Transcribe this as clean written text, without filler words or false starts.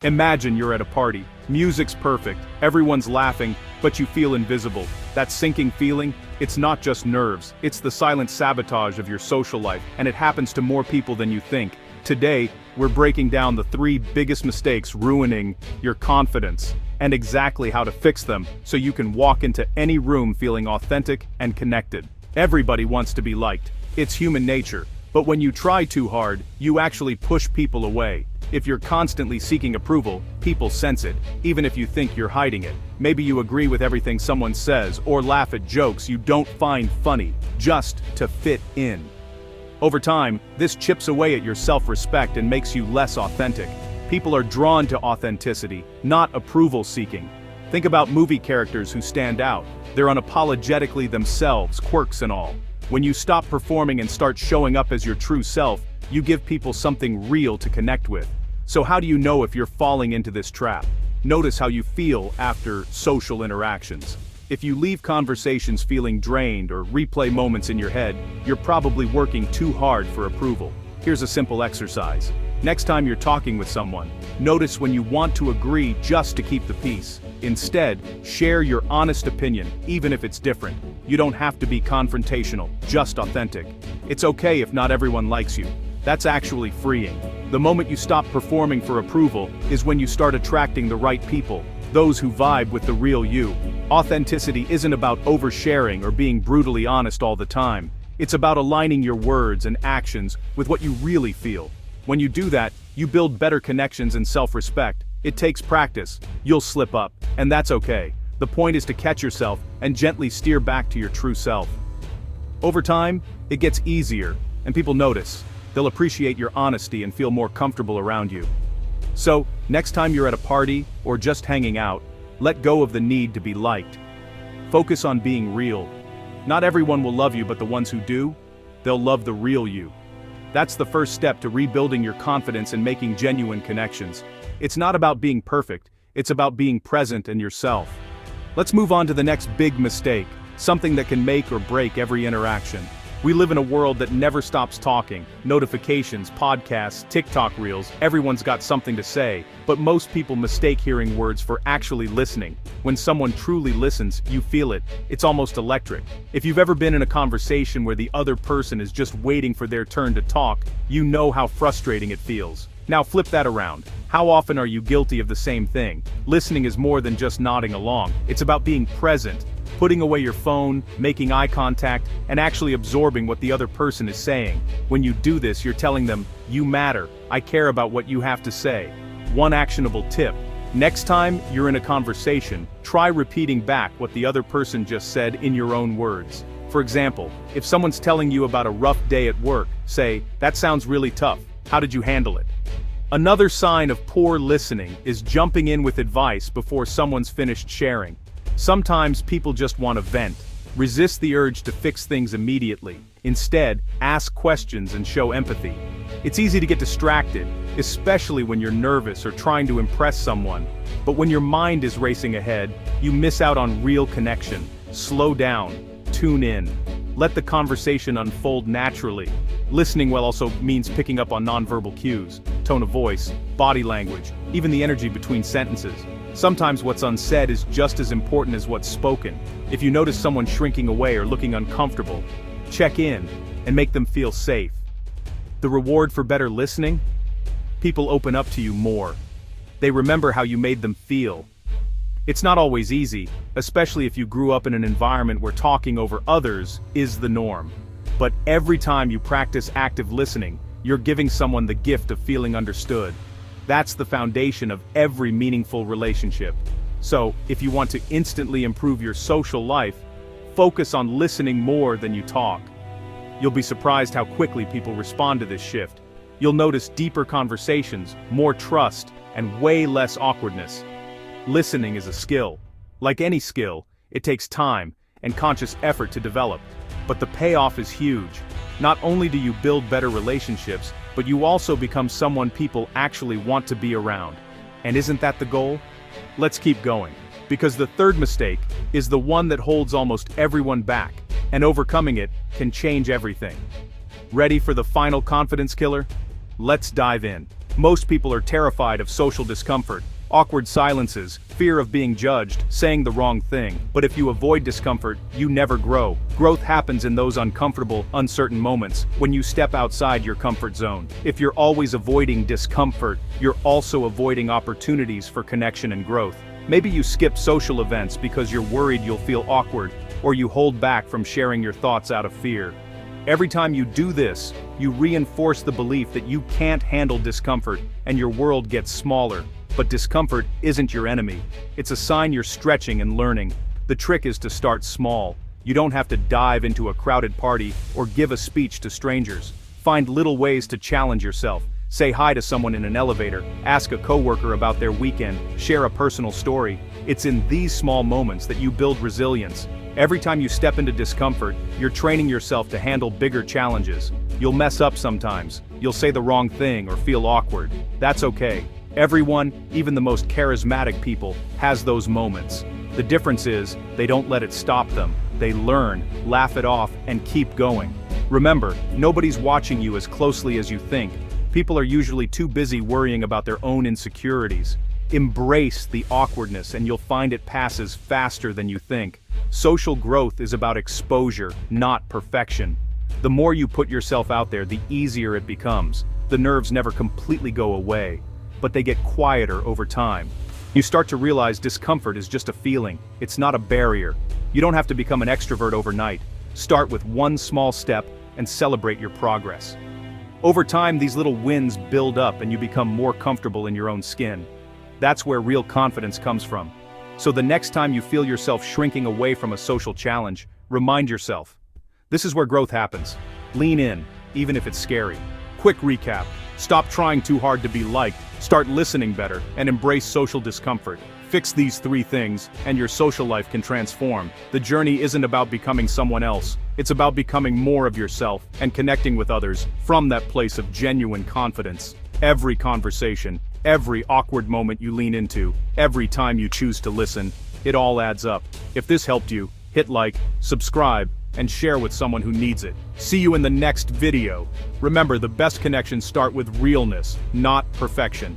Imagine you're at a party, music's perfect, everyone's laughing, but you feel invisible. That sinking feeling, it's not just nerves, it's the silent sabotage of your social life, and it happens to more people than you think. Today, we're breaking down the 3 biggest mistakes ruining your confidence, and exactly how to fix them so you can walk into any room feeling authentic and connected. Everybody wants to be liked. It's human nature. But when you try too hard, you actually push people away. If you're constantly seeking approval, people sense it, even if you think you're hiding it. Maybe you agree with everything someone says or laugh at jokes you don't find funny, just to fit in. Over time, this chips away at your self-respect and makes you less authentic. People are drawn to authenticity, not approval seeking. Think about movie characters who stand out. They're unapologetically themselves, quirks and all. When you stop performing and start showing up as your true self, you give people something real to connect with. So how do you know if you're falling into this trap? Notice how you feel after social interactions. If you leave conversations feeling drained or replay moments in your head, you're probably working too hard for approval. Here's a simple exercise. Next time you're talking with someone, notice when you want to agree just to keep the peace. Instead, share your honest opinion, even if it's different. You don't have to be confrontational, just authentic. It's okay if not everyone likes you. That's actually freeing. The moment you stop performing for approval is when you start attracting the right people, those who vibe with the real you. Authenticity isn't about oversharing or being brutally honest all the time. It's about aligning your words and actions with what you really feel. When you do that, you build better connections and self-respect. It takes practice. You'll slip up, and that's okay. The point is to catch yourself and gently steer back to your true self. Over time, it gets easier, and people notice. They'll appreciate your honesty and feel more comfortable around you. So, next time you're at a party or just hanging out, let go of the need to be liked. Focus on being real. Not everyone will love you, but the ones who do, they'll love the real you. That's the first step to rebuilding your confidence and making genuine connections. It's not about being perfect, it's about being present and yourself. Let's move on to the next big mistake, something that can make or break every interaction. We live in a world that never stops talking. Notifications, podcasts, TikTok reels, everyone's got something to say, but most people mistake hearing words for actually listening. When someone truly listens, you feel it. It's almost electric. If you've ever been in a conversation where the other person is just waiting for their turn to talk, you know how frustrating it feels. Now flip that around. How often are you guilty of the same thing? Listening is more than just nodding along. It's about being present, putting away your phone, making eye contact, and actually absorbing what the other person is saying. When you do this, you're telling them, "You matter, I care about what you have to say." One actionable tip: next time you're in a conversation, try repeating back what the other person just said in your own words. For example, if someone's telling you about a rough day at work, say, "That sounds really tough. How did you handle it?" Another sign of poor listening is jumping in with advice before someone's finished sharing. Sometimes people just want to vent. Resist the urge to fix things immediately. Instead, ask questions and show empathy. It's easy to get distracted, especially when you're nervous or trying to impress someone. But when your mind is racing ahead, you miss out on real connection. Slow down. Tune in. Let the conversation unfold naturally. Listening well also means picking up on nonverbal cues, tone of voice, body language, even the energy between sentences. Sometimes what's unsaid is just as important as what's spoken. If you notice someone shrinking away or looking uncomfortable, check in and make them feel safe. The reward for better listening? People open up to you more. They remember how you made them feel. It's not always easy, especially if you grew up in an environment where talking over others is the norm. But every time you practice active listening, you're giving someone the gift of feeling understood. That's the foundation of every meaningful relationship. So, if you want to instantly improve your social life, focus on listening more than you talk. You'll be surprised how quickly people respond to this shift. You'll notice deeper conversations, more trust, and way less awkwardness. Listening is a skill. Like any skill, it takes time and conscious effort to develop. But the payoff is huge. Not only do you build better relationships, but you also become someone people actually want to be around. And isn't that the goal? Let's keep going. Because the third mistake is the one that holds almost everyone back, and overcoming it can change everything. Ready for the final confidence killer? Let's dive in. Most people are terrified of social discomfort, awkward silences, fear of being judged, saying the wrong thing. But if you avoid discomfort, you never grow. Growth happens in those uncomfortable, uncertain moments, when you step outside your comfort zone. If you're always avoiding discomfort, you're also avoiding opportunities for connection and growth. Maybe you skip social events because you're worried you'll feel awkward, or you hold back from sharing your thoughts out of fear. Every time you do this, you reinforce the belief that you can't handle discomfort and your world gets smaller. But discomfort isn't your enemy. It's a sign you're stretching and learning. The trick is to start small. You don't have to dive into a crowded party or give a speech to strangers. Find little ways to challenge yourself. Say hi to someone in an elevator, ask a coworker about their weekend, share a personal story. It's in these small moments that you build resilience. Every time you step into discomfort, you're training yourself to handle bigger challenges. You'll mess up sometimes. You'll say the wrong thing or feel awkward. That's okay. Everyone, even the most charismatic people, has those moments. The difference is, they don't let it stop them. They learn, laugh it off, and keep going. Remember, nobody's watching you as closely as you think. People are usually too busy worrying about their own insecurities. Embrace the awkwardness and you'll find it passes faster than you think. Social growth is about exposure, not perfection. The more you put yourself out there, the easier it becomes. The nerves never completely go away, but they get quieter over time. You start to realize discomfort is just a feeling. It's not a barrier. You don't have to become an extrovert overnight. Start with one small step and celebrate your progress. Over time, these little wins build up and you become more comfortable in your own skin. That's where real confidence comes from. So the next time you feel yourself shrinking away from a social challenge, remind yourself, this is where growth happens. Lean in, even if it's scary. Quick recap: stop trying too hard to be liked, start listening better, and embrace social discomfort. Fix these 3 things, and your social life can transform. The journey isn't about becoming someone else. It's about becoming more of yourself and connecting with others from that place of genuine confidence. Every conversation, every awkward moment you lean into, every time you choose to listen, it all adds up. If this helped you, hit like, subscribe, and share with someone who needs it. See you in the next video. Remember, the best connections start with realness, not perfection.